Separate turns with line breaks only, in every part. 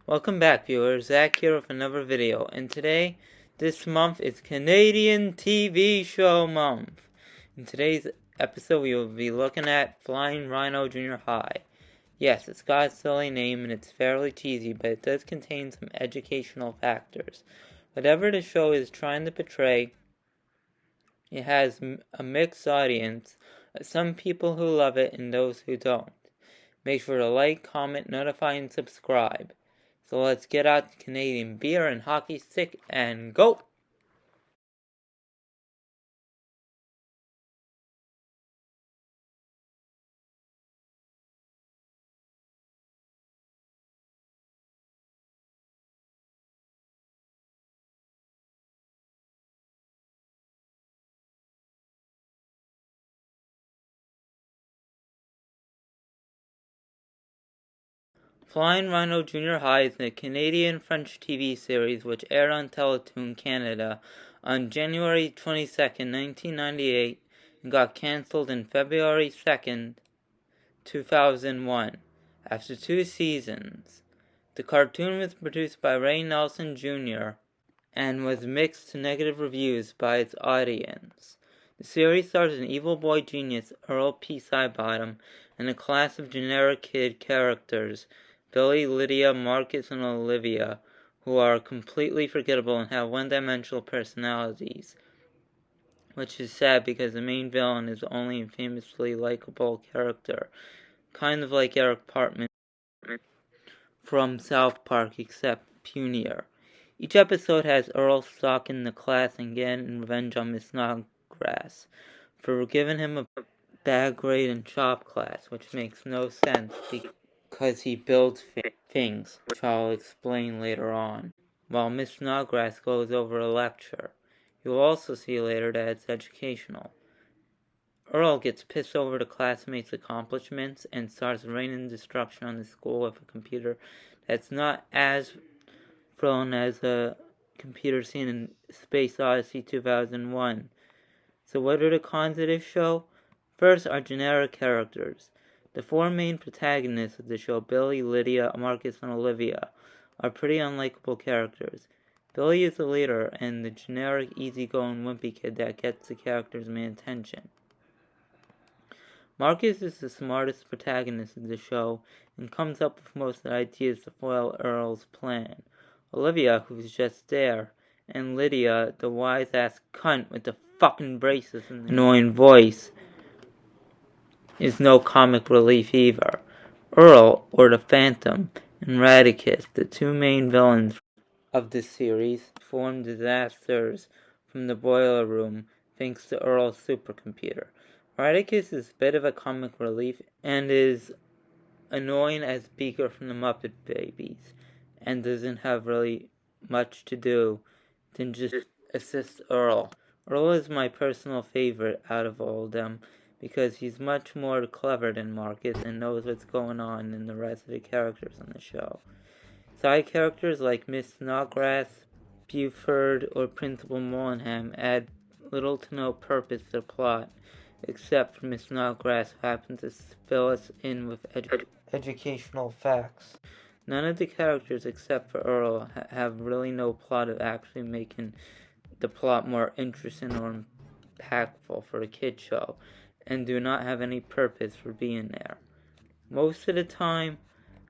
Welcome back, viewers. Zach here with another video, and today, this month is Canadian TV Show Month. In today's episode, we will be looking at Flying Rhino Junior High. Yes, it's got a silly name and it's fairly cheesy, but it does contain some educational factors. Whatever the show is trying to portray, it has a mixed audience, some people who love it and those who don't. Make sure to like, comment, notify, and subscribe. So let's get out the Canadian beer and hockey stick and go! Flying Rhino Junior High is a Canadian French TV series which aired on Teletoon Canada on January 22nd, 1998 and got cancelled on February 2nd, 2001, after 2 seasons. The cartoon was produced by Ray Nelson Jr. and was mixed to negative reviews by its audience. The series stars an evil boy genius, Earl P. Sidebottom, and a class of generic kid characters, Billy, Lydia, Marcus, and Olivia, who are completely forgettable and have one-dimensional personalities, which is sad because the main villain is only a famously likable character, kind of like Eric Partman from South Park, except punier. Each episode has Earl stalking the class and getting revenge on Miss Snodgrass for giving him a bad grade in shop class, which makes no sense because he builds things, which I'll explain later on, while Miss Snodgrass goes over a lecture. You'll also see later that it's educational. Earl gets pissed over the classmates' accomplishments and starts raining destruction on the school with a computer that's not as thrown as a computer scene in Space Odyssey 2001. So what are the cons of this show? First are generic characters. The 4 main protagonists of the show, Billy, Lydia, Marcus, and Olivia, are pretty unlikable characters. Billy is the leader and the generic, easygoing, wimpy kid that gets the character's main attention. Marcus is the smartest protagonist of the show and comes up with most of the ideas to foil Earl's plan. Olivia, who's just there, and Lydia, the wise-ass cunt with the fucking braces and the annoying voice, is no comic relief either. Earl, or the Phantom, and Radicus, the 2 main villains of the series, form disasters from the boiler room thanks to Earl's supercomputer. Radicus is a bit of a comic relief and is annoying as Beaker from the Muppet Babies and doesn't have really much to do than just assist Earl. Earl is my personal favorite out of all of them because he's much more clever than Marcus and knows what's going on than the rest of the characters on the show. Side characters like Miss Snodgrass, Buford, or Principal Mullenham add little to no purpose to the plot, except for Miss Snodgrass, who happens to fill us in with educational facts. None of the characters except for Earl have really no plot of actually making the plot more interesting or impactful for a kid show, and do not have any purpose for being there. Most of the time,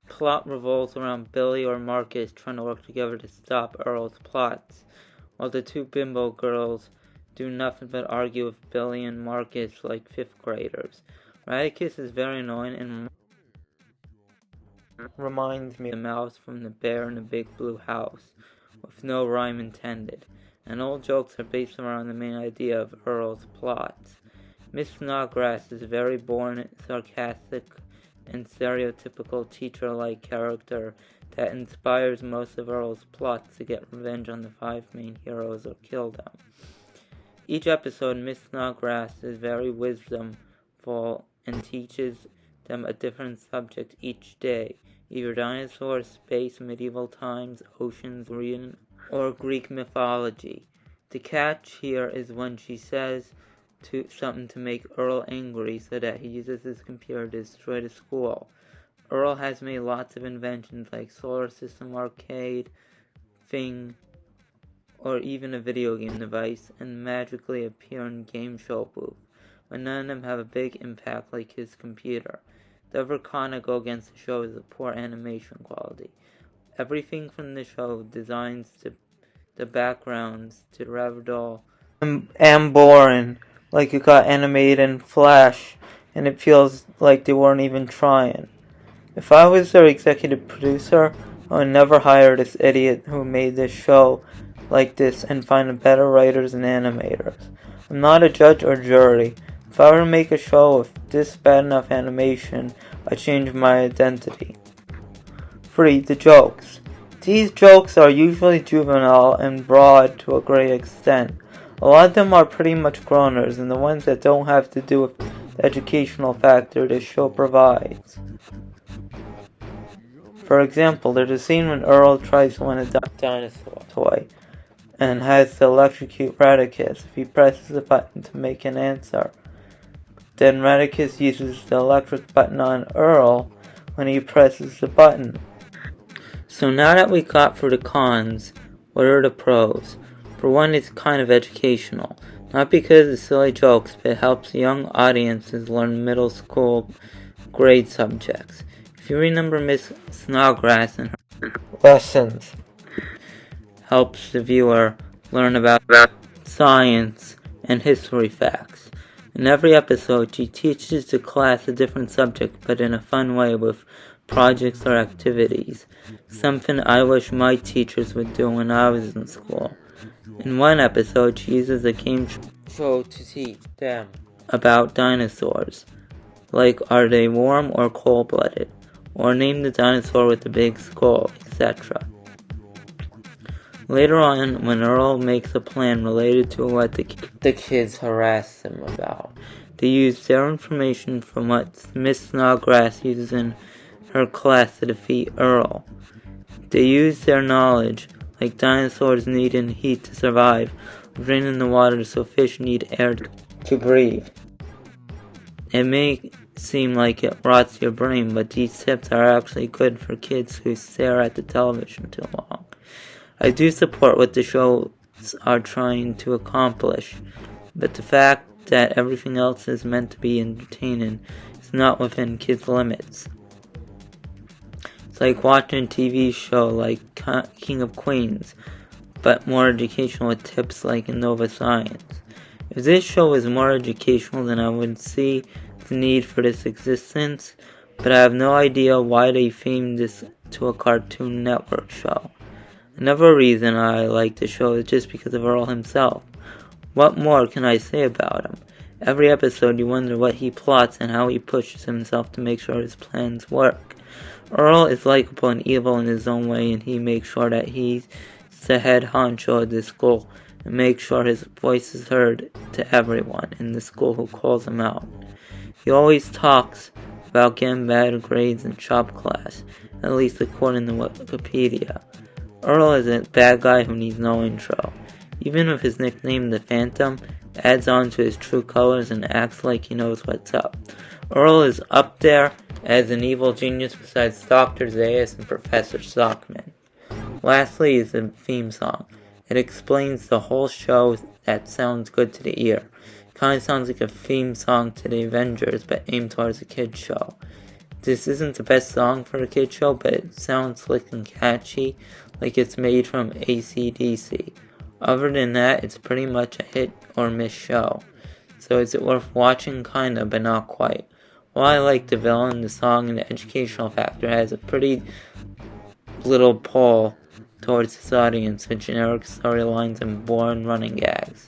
plot revolves around Billy or Marcus trying to work together to stop Earl's plots, while the 2 bimbo girls do nothing but argue with Billy and Marcus like 5th graders. Radicus is very annoying and reminds me of the mouse from The Bear in the Big Blue House, with no rhyme intended, and all jokes are based around the main idea of Earl's plots. Miss Snodgrass is a very boring, sarcastic, and stereotypical teacher-like character that inspires most of Earl's plots to get revenge on the 5 main heroes or kill them. Each episode, Miss Snodgrass is very wisdomful and teaches them a different subject each day, either dinosaurs, space, medieval times, oceans, or Greek mythology. The catch here is when she says something to make Earl angry so that he uses his computer to destroy the school. Earl has made lots of inventions like solar system, arcade, thing, or even a video game device, and magically appear in game show booth, but none of them have a big impact like his computer. The other con I go against the show is the poor animation quality. Everything from the show, designs to the backgrounds to the rather dull and boring, like it got animated in Flash, and it feels like they weren't even trying. If I was their executive producer, I would never hire this idiot who made this show like this and find better writers and animators. I'm not a judge or jury. If I were to make a show with this bad enough animation, I'd change my identity. 3. The jokes. These jokes are usually juvenile and broad to a great extent. A lot of them are pretty much groaners, and the ones that don't have to do with the educational factor this show provides. For example, there's a scene when Earl tries to win a dinosaur toy and has to electrocute Radicus if he presses a button to make an answer. Then Radicus uses the electric button on Earl when he presses the button. So now that we got through the cons, what are the pros? For one, it's kind of educational. Not because of silly jokes, but it helps young audiences learn middle school grade subjects. If you remember Miss Snodgrass and her lessons, helps the viewer learn about science and history facts. In every episode, she teaches the class a different subject, but in a fun way with projects or activities. Something I wish my teachers would do when I was in school. In one episode, she uses a game show to teach them about dinosaurs, like are they warm or cold-blooded, or name the dinosaur with the big skull, etc. Later on, when Earl makes a plan related to what the kids harass him about, they use their information from what Miss Snodgrass uses in her class to defeat Earl. They use their knowledge, like dinosaurs needing heat to survive, rain in the water so fish need air to breathe. It may seem like it rots your brain, but these tips are actually good for kids who stare at the television too long. I do support what the shows are trying to accomplish, but the fact that everything else is meant to be entertaining is not within kids' limits. It's like watching a TV show like King of Queens, but more educational with tips like Innova Science. If this show was more educational, then I would see the need for this existence, but I have no idea why they themed this to a Cartoon Network show. Another reason I like the show is just because of Earl himself. What more can I say about him? Every episode you wonder what he plots and how he pushes himself to make sure his plans work. Earl is likable and evil in his own way, and he makes sure that he's the head honcho of the school and makes sure his voice is heard to everyone in the school who calls him out. He always talks about getting bad grades in shop class, at least according to Wikipedia. Earl is a bad guy who needs no intro. Even with his nickname the Phantom, adds on to his true colors and acts like he knows what's up. Earl is up there as an evil genius besides Dr. Zaius and Professor Stockman. Lastly is the theme song. It explains the whole show that sounds good to the ear. Kinda sounds like a theme song to the Avengers, but aimed towards a kid's show. This isn't the best song for a kid's show, but it sounds slick and catchy, like it's made from AC/DC. Other than that, it's pretty much a hit or miss show. So is it worth watching? Kinda, but not quite. While I like the villain, the song, and the educational factor, has a pretty little pull towards this audience with generic storylines and boring running gags.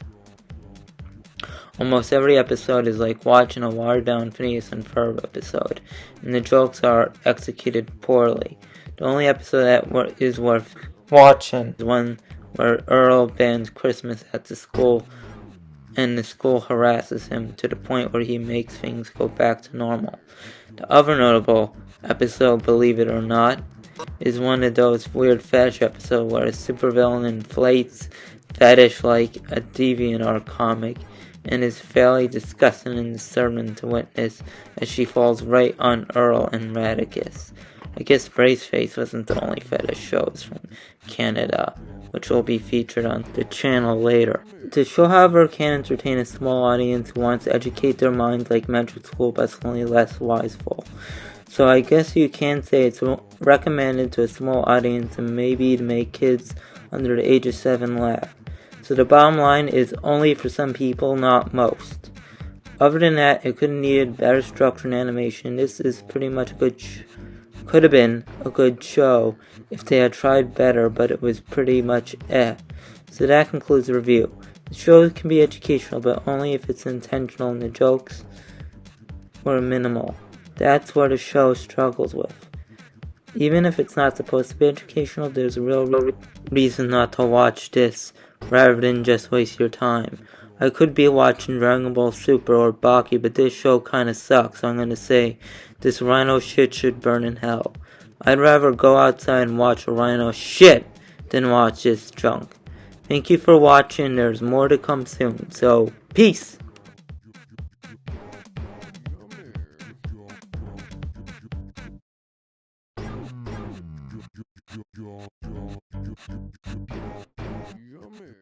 Almost every episode is like watching a watered-down Phineas and Ferb episode, and the jokes are executed poorly. The only episode that is worth watching is one where Earl bans Christmas at the school, and the school harasses him to the point where he makes things go back to normal. The other notable episode, believe it or not, is one of those weird fetish episodes where a supervillain inflates fetish like a DeviantArt comic, and is fairly disgusting and disturbing to witness as she falls right on Earl and Radicus. I guess Braceface wasn't the only fetish shows from Canada, which will be featured on the channel later. The show, however, can entertain a small audience who wants to educate their minds like Magic School, but it's only less wiseful. So I guess you can say it's recommended to a small audience and maybe to make kids under the age of 7 laugh. So the bottom line is only for some people, not most. Other than that, it could have needed better structure and animation. This is pretty much a good could have been a good show if they had tried better, but it was pretty much eh. So that concludes the review. The show can be educational, but only if it's intentional and the jokes were minimal. That's what a show struggles with. Even if it's not supposed to be educational, there's a real reason not to watch this, rather than just waste your time. I could be watching Dragon Ball Super or Baki, but this show kinda sucks, so I'm gonna say this rhino shit should burn in hell. I'd rather go outside and watch a rhino shit than watch this junk. Thank you for watching, there's more to come soon, so peace!
Yummy.